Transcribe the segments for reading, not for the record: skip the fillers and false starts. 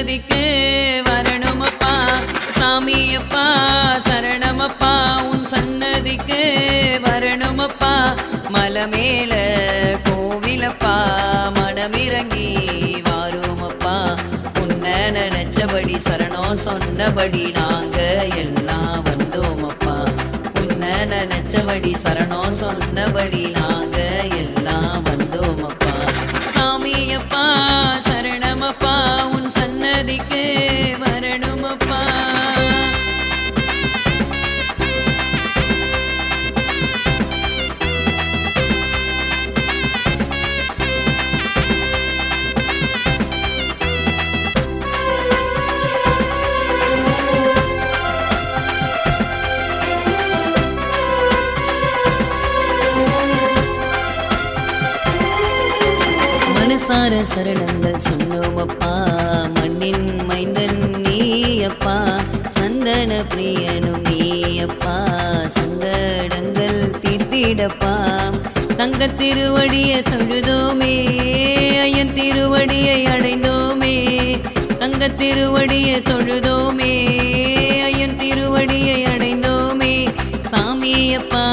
சன்னதிக்கு வரணுமப்பா சாமியப்பா சரணமப்பா உன் சன்னதிக்கு வரணுமப்பா மலமேல கோவிலப்பா மனமிறங்கி வாருமப்பா உன்னை நினைச்சபடி சரணம் சொன்னபடி நாங்க எல்லாம் வந்தோமப்பா உன்னை நினைச்சபடி சரணம் சொன்னபடி நாங்க எல்லாம் வந்தோமப்பா சாமியப்பா சரணமப்பா உன் சன்னதிக்கு வரணுமப்பா மனசார சரணங்கள் சொன்னோமப்பா மண்ணின் மைந்தன் நீயப்பா சந்தன பிரியனும் நீயப்பா சங்கடங்கள் தீர்த்திடப்பா தங்க திருவடிய தொழுதோமே ஐயன் திருவடியை அடைந்தோமே தங்க திருவடிய தொழுதோமே ஐயன் திருவடியை அடைந்தோமே சாமியப்பா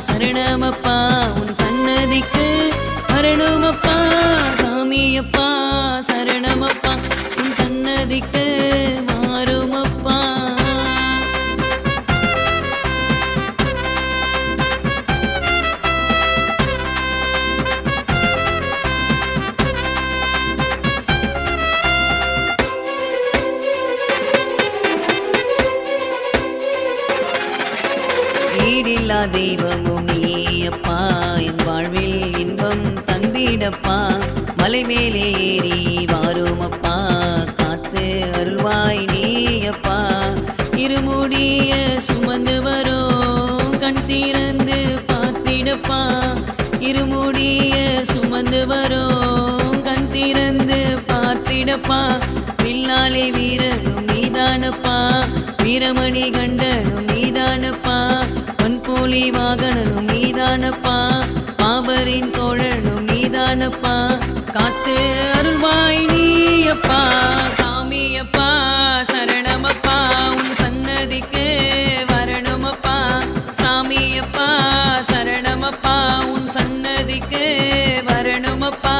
சரணமப்பா உன் சன்னதிக்கு வரணுமப்பா சாமியப்பா சரணமப்பா உன் சன்னதிக்கு மாறுமப்பா ஈடில்லா தெய்வமும் நீயப்பா என் வாழ்வில் இன்பம் தந்திடப்பா மலை மேலே ஏறி வாருமப்பா காத்து அருள்வாய் நீயப்பா இருமுடிய சுமந்து வரோம் கண் திறந்து பார்த்திடப்பா இருமுடிய சுமந்து வரோம் கண் திறந்து பார்த்திடப்பா வில்லாலே வீரனும் நீதானப்பா வீரமணி கண்டனும் நீதானப்பா பொன்போலி வாகனனும் நீதானப்பா பாபரின் தோழனும் நீதானப்பா காத்து அருள்வாய் நீயப்பா சாமியப்பா சரணமப்பா உன் சன்னதிக்கு வரணுமப்பா சாமியப்பா சரணமப்பா உன் சன்னதிக்கு வரணுமப்பா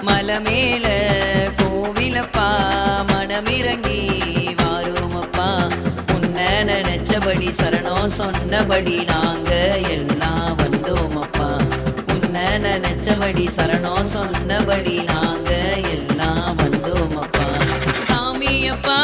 மலமேல கோவிலப்பா மனமிறங்கி வாருமப்பா உன்னை நினைச்சபடி சரணம் சொன்னபடி நாங்க எல்லாம் வந்தோமப்பா உன்னை நினைச்சபடி சரணம் சொன்னபடி நாங்க எல்லாம் வந்தோமப்பா சாமியப்பா